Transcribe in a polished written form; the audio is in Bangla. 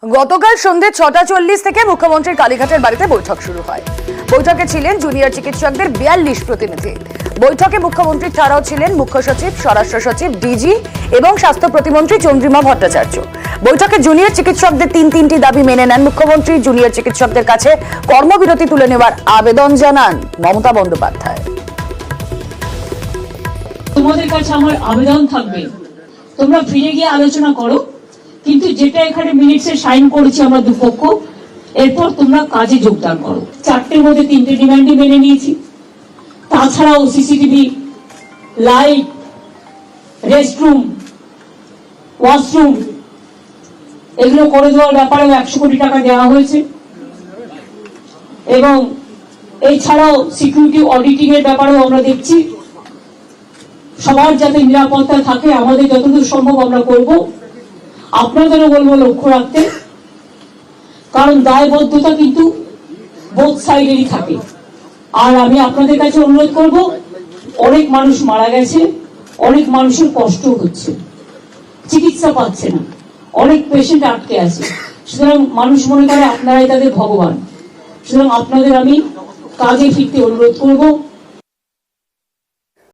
গতকাল সন্ধ্যে ৬:৪০ থেকে মুখ্যমন্ত্রীর কালীঘাটের বাড়িতে বৈঠক শুরু হয়। বৈঠকে ছিলেন জুনিয়র চিকিৎসকদের ৪২ প্রতিনিধি। বৈঠকে মুখ্যমন্ত্রী ছাড়াও ছিলেন মুখ্য সচিব, স্বরাষ্ট্র সচিব, ডিজি এবং স্বাস্থ্য প্রতিমন্ত্রী চন্দ্রিমা ভট্টাচার্য। বৈঠকে জুনিয়র চিকিৎসকদের তিনটি দাবি মেনে নেন মুখ্যমন্ত্রী। জুনিয়র চিকিৎসকদের কাছে কর্মবিরতি তুলে নেওয়ার আবেদন জানান মমতা বন্দ্যোপাধ্যায়। তোমাদের কাছে আমার আবেদন থাকবে, তোমরা ফিরে গিয়ে আলোচনা করো, কিন্তু যেটা এখানে মিনিটসে সাইন করেছি আমরা দুপক্ষ, এরপর তোমরা কাজে যোগদান করো। 4টের মধ্যে 3টে ডিমান্ডই মেনে নিয়েছি। তাছাড়াও সিসিটিভি, লাইট, রেস্টরুম, ওয়াশরুম এগুলো করে দেওয়ার ব্যাপারে 100 কোটি টাকা দেওয়া হয়েছে। এবং এছাড়াও সিকিউরিটি অডিটিং এর ব্যাপারেও আমরা দেখছি, সবার যাতে নিরাপত্তা থাকে আমাদের যতদূর সম্ভব আমরা করব। আপনাদেরও বলবো লক্ষ্য রাখতে, কারণ দায়বদ্ধতা কিন্তু বোথ সাইডেরই থাকে। আর আমি আপনাদের কাছে অনুরোধ করব, অনেক মানুষ মারা গেছে, অনেক মানুষের কষ্ট হচ্ছে, চিকিৎসা পাচ্ছে না, অনেক পেশেন্ট আটকে আছে। সুতরাং মানুষ মনে করে আপনারাই তাদের ভগবান। সুতরাং আপনাদের আমি কাজে ফিরতে অনুরোধ করব।